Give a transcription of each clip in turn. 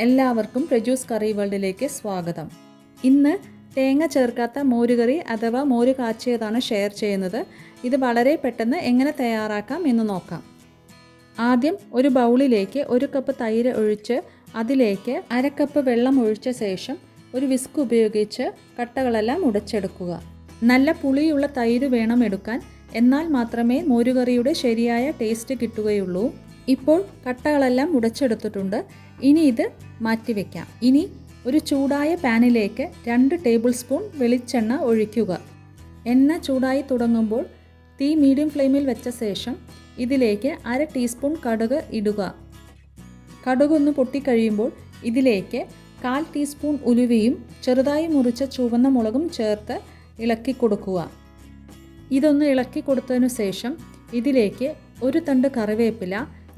എല്ലാവർക്കും പ്രജൂസ് കറി വേൾഡിലേക്ക് സ്വാഗതം. ഇന്ന് തേങ്ങ ചേർക്കാത്ത മോരുകറി അഥവാ മോര് കാച്ചിയതാണ് ഷെയർ ചെയ്യുന്നത്. ഇത് വളരെ പെട്ടെന്ന് എങ്ങനെ തയ്യാറാക്കാം എന്ന് നോക്കാം. ആദ്യം ഒരു ബൗളിലേക്ക് 1 കപ്പ് തൈര് ഒഴിച്ച് അതിലേക്ക് 1/2 കപ്പ് വെള്ളം ഒഴിച്ച ശേഷം ഒരു വിസ്ക് ഉപയോഗിച്ച് കട്ടകളെല്ലാം ഉടച്ചെടുക്കുക. നല്ല പുളിയുള്ള തൈര് വേണം എടുക്കാൻ, എന്നാൽ മാത്രമേ മോരുകറിയുടെ ശരിയായ ടേസ്റ്റ് കിട്ടുകയുള്ളൂ. ഇപ്പോൾ കട്ടകളെല്ലാം ഉടച്ചെടുത്തിട്ടുണ്ട്. ഇനി ഇത് മാറ്റിവെക്കാം. ഇനി ഒരു ചൂടായ പാനിലേക്ക് 2 ടേബിൾ സ്പൂൺ വെളിച്ചെണ്ണ ഒഴിക്കുക. എണ്ണ ചൂടായി തുടങ്ങുമ്പോൾ തീ മീഡിയം ഫ്ലെയിമിൽ വെച്ച ശേഷം ഇതിലേക്ക് 1/2 ടീസ്പൂൺ കടുക് ഇടുക. കടുകൊന്ന് പൊട്ടിക്കഴിയുമ്പോൾ ഇതിലേക്ക് 1/4 ടീസ്പൂൺ ഉലുവയും ചെറുതായി മുറിച്ച ചുവന്ന മുളകും ചേർത്ത് ഇളക്കി കൊടുക്കുക. ഇതൊന്ന് ഇളക്കി കൊടുത്തതിനു ശേഷം ഇതിലേക്ക് 1 തണ്ട് കറിവേപ്പില,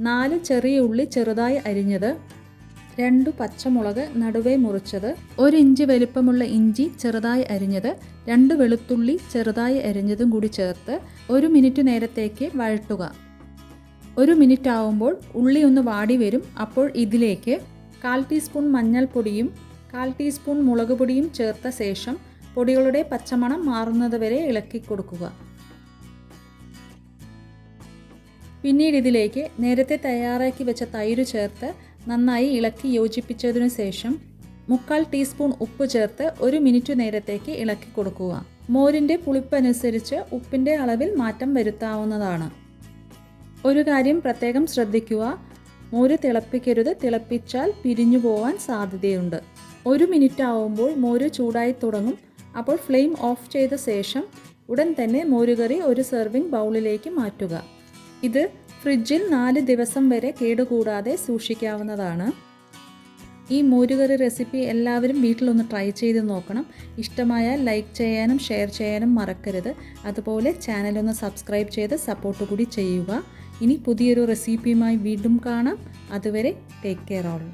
4 ചെറിയ ഉള്ളി ചെറുതായി അരിഞ്ഞത്, 2 പച്ചമുളക് നടുവേ മുറിച്ചത്, 1 ഇഞ്ച് വലിപ്പമുള്ള ഇഞ്ചി ചെറുതായി അരിഞ്ഞത്, 2 വെളുത്തുള്ളി ചെറുതായി അരിഞ്ഞതും കൂടി ചേർത്ത് 1 മിനിറ്റ് നേരത്തേക്ക് വഴറ്റുക. 1 മിനിറ്റ് ആവുമ്പോൾ ഉള്ളി ഒന്ന് വാടി വരും. അപ്പോൾ ഇതിലേക്ക് 1/4 ടീസ്പൂൺ മഞ്ഞൾപ്പൊടിയും 1/4 ടീസ്പൂൺ മുളക് പൊടിയും ചേർത്ത ശേഷം പൊടികളുടെ പച്ചമണം മാറുന്നത് വരെ ഇളക്കി കൊടുക്കുക. പിന്നീട് ഇതിലേക്ക് നേരത്തെ തയ്യാറാക്കി വെച്ച തൈര് ചേർത്ത് നന്നായി ഇളക്കി യോജിപ്പിച്ചതിനു ശേഷം 3/4 ടീസ്പൂൺ ഉപ്പ് ചേർത്ത് 1 മിനിറ്റ് നേരത്തേക്ക് ഇളക്കി കൊടുക്കുക. മോരിൻ്റെ പുളിപ്പനുസരിച്ച് ഉപ്പിൻ്റെ അളവിൽ മാറ്റം വരുത്താവുന്നതാണ്. ഒരു കാര്യം പ്രത്യേകം ശ്രദ്ധിക്കുക, മോര് തിളപ്പിക്കരുത്. തിളപ്പിച്ചാൽ പിരിഞ്ഞു പോകാൻ സാധ്യതയുണ്ട്. 1 മിനിറ്റ് ആവുമ്പോൾ മോര് ചൂടായി തുടങ്ങും. അപ്പോൾ ഫ്ലെയിം ഓഫ് ചെയ്ത ശേഷം ഉടൻ തന്നെ മോരുകറി ഒരു സെർവിങ് ബൗളിലേക്ക് മാറ്റുക. ഇത് ഫ്രിഡ്ജിൽ 4 ദിവസം വരെ കേടുകൂടാതെ സൂക്ഷിക്കാവുന്നതാണ്. ഈ മോരുകറി റെസിപ്പി എല്ലാവരും വീട്ടിലൊന്ന് ട്രൈ ചെയ്ത് നോക്കണം. ഇഷ്ടമായാൽ ലൈക്ക് ചെയ്യാനും ഷെയർ ചെയ്യാനും മറക്കരുത്. അതുപോലെ ചാനലൊന്ന് സബ്സ്ക്രൈബ് ചെയ്ത് സപ്പോർട്ട് കൂടി ചെയ്യുക. ഇനി പുതിയൊരു റെസിപ്പിയുമായി വീണ്ടും കാണാം. അതുവരെ ടേക്ക് കെയർ ഓൾ.